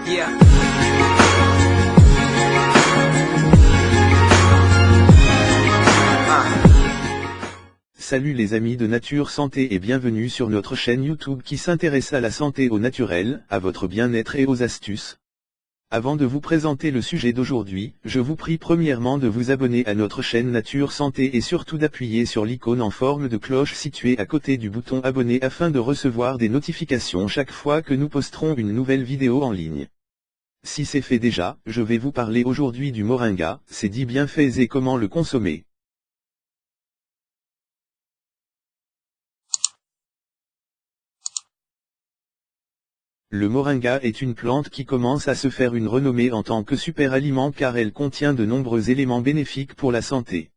Yeah. Salut les amis de Nature Santé et bienvenue sur notre chaîne YouTube qui s'intéresse à la santé au naturel, à votre bien-être et aux astuces. Avant de vous présenter le sujet d'aujourd'hui, je vous prie premièrement de vous abonner à notre chaîne Nature Santé et surtout d'appuyer sur l'icône en forme de cloche située à côté du bouton abonner afin de recevoir des notifications chaque fois que nous posterons une nouvelle vidéo en ligne. Si c'est fait déjà, je vais vous parler aujourd'hui du moringa, ses 10 bienfaits et comment le consommer. Le moringa est une plante qui commence à se faire une renommée en tant que super aliment car elle contient de nombreux éléments bénéfiques pour la santé.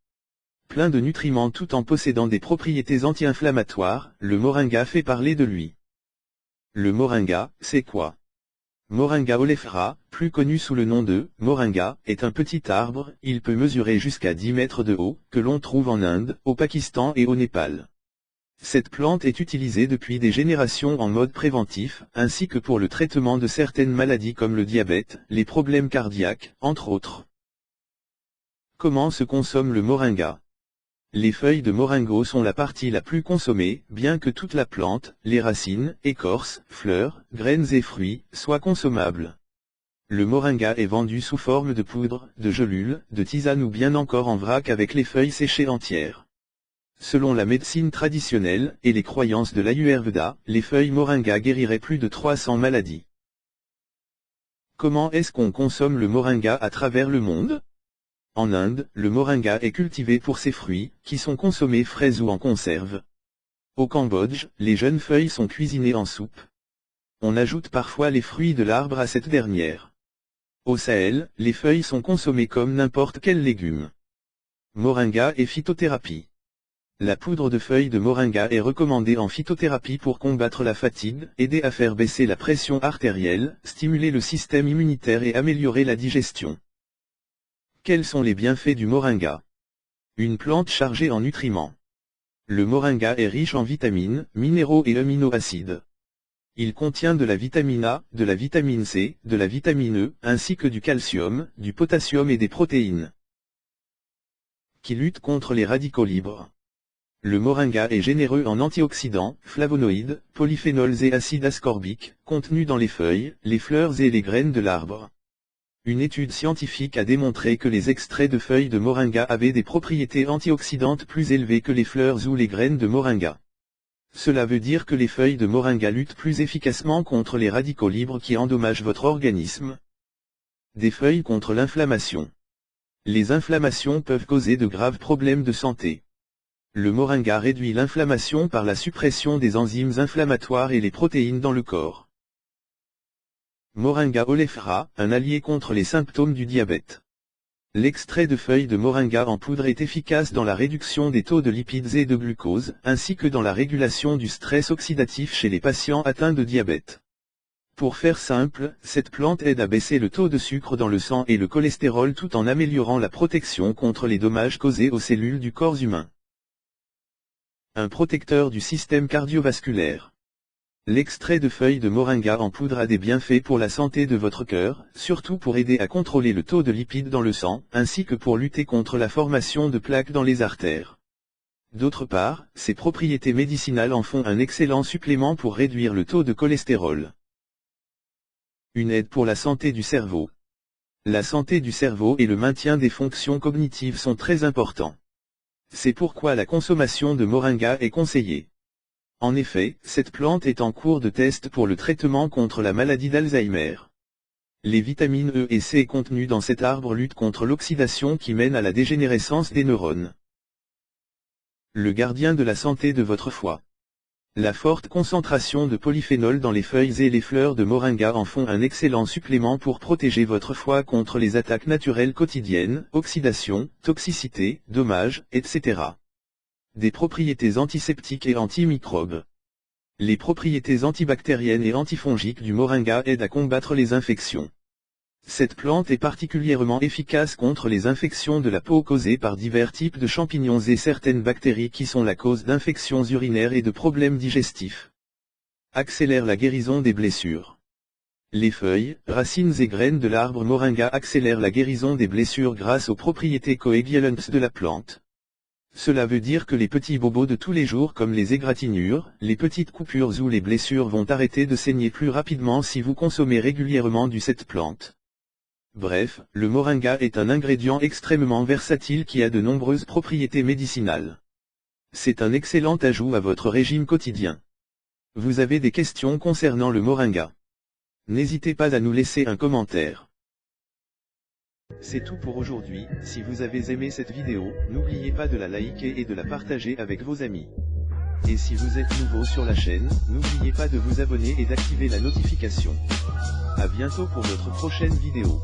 Plein de nutriments tout en possédant des propriétés anti-inflammatoires, le moringa fait parler de lui. Le moringa, c'est quoi? Moringa oleifera, plus connu sous le nom de moringa, est un petit arbre, il peut mesurer jusqu'à 10 mètres de haut, que l'on trouve en Inde, au Pakistan et au Népal. Cette plante est utilisée depuis des générations en mode préventif, ainsi que pour le traitement de certaines maladies comme le diabète, les problèmes cardiaques, entre autres. Comment se consomme le moringa? Les feuilles de moringa sont la partie la plus consommée, bien que toute la plante, les racines, écorces, fleurs, graines et fruits, soient consommables. Le moringa est vendu sous forme de poudre, de gelule, de tisane ou bien encore en vrac avec les feuilles séchées entières. Selon la médecine traditionnelle, et les croyances de l'Ayurveda, les feuilles moringa guériraient plus de 300 maladies. Comment est-ce qu'on consomme le moringa à travers le monde? En Inde, le moringa est cultivé pour ses fruits, qui sont consommés frais ou en conserve. Au Cambodge, les jeunes feuilles sont cuisinées en soupe. On ajoute parfois les fruits de l'arbre à cette dernière. Au Sahel, les feuilles sont consommées comme n'importe quel légume. Moringa et phytothérapie. La poudre de feuilles de moringa est recommandée en phytothérapie pour combattre la fatigue, aider à faire baisser la pression artérielle, stimuler le système immunitaire et améliorer la digestion. Quels sont les bienfaits du moringa? Une plante chargée en nutriments. Le moringa est riche en vitamines, minéraux et aminoacides. Il contient de la vitamine A, de la vitamine C, de la vitamine E, ainsi que du calcium, du potassium et des protéines. Qui lutte contre les radicaux libres. Le moringa est généreux en antioxydants, flavonoïdes, polyphénols et acide ascorbique, contenus dans les feuilles, les fleurs et les graines de l'arbre. Une étude scientifique a démontré que les extraits de feuilles de moringa avaient des propriétés antioxydantes plus élevées que les fleurs ou les graines de moringa. Cela veut dire que les feuilles de moringa luttent plus efficacement contre les radicaux libres qui endommagent votre organisme. Des feuilles contre l'inflammation. Les inflammations peuvent causer de graves problèmes de santé. Le moringa réduit l'inflammation par la suppression des enzymes inflammatoires et les protéines dans le corps. Moringa oleifera, un allié contre les symptômes du diabète. L'extrait de feuilles de moringa en poudre est efficace dans la réduction des taux de lipides et de glucose, ainsi que dans la régulation du stress oxydatif chez les patients atteints de diabète. Pour faire simple, cette plante aide à baisser le taux de sucre dans le sang et le cholestérol tout en améliorant la protection contre les dommages causés aux cellules du corps humain. Un protecteur du système cardiovasculaire. L'extrait de feuilles de moringa en poudre a des bienfaits pour la santé de votre cœur, surtout pour aider à contrôler le taux de lipides dans le sang, ainsi que pour lutter contre la formation de plaques dans les artères. D'autre part, ses propriétés médicinales en font un excellent supplément pour réduire le taux de cholestérol. Une aide pour la santé du cerveau. La santé du cerveau et le maintien des fonctions cognitives sont très importants. C'est pourquoi la consommation de moringa est conseillée. En effet, cette plante est en cours de test pour le traitement contre la maladie d'Alzheimer. Les vitamines E et C contenues dans cet arbre luttent contre l'oxydation qui mène à la dégénérescence des neurones. Le gardien de la santé de votre foie. La forte concentration de polyphénol dans les feuilles et les fleurs de moringa en font un excellent supplément pour protéger votre foie contre les attaques naturelles quotidiennes, oxydation, toxicité, dommages, etc. Des propriétés antiseptiques et antimicrobes. Les propriétés antibactériennes et antifongiques du moringa aident à combattre les infections. Cette plante est particulièrement efficace contre les infections de la peau causées par divers types de champignons et certaines bactéries qui sont la cause d'infections urinaires et de problèmes digestifs. Accélère la guérison des blessures. Les feuilles, racines et graines de l'arbre moringa accélèrent la guérison des blessures grâce aux propriétés coagulantes de la plante. Cela veut dire que les petits bobos de tous les jours comme les égratignures, les petites coupures ou les blessures vont arrêter de saigner plus rapidement si vous consommez régulièrement cette plante. Bref, le moringa est un ingrédient extrêmement versatile qui a de nombreuses propriétés médicinales. C'est un excellent ajout à votre régime quotidien. Vous avez des questions concernant le moringa? N'hésitez pas à nous laisser un commentaire. C'est tout pour aujourd'hui. Si vous avez aimé cette vidéo, n'oubliez pas de la liker et de la partager avec vos amis. Et si vous êtes nouveau sur la chaîne, n'oubliez pas de vous abonner et d'activer la notification. À bientôt pour notre prochaine vidéo.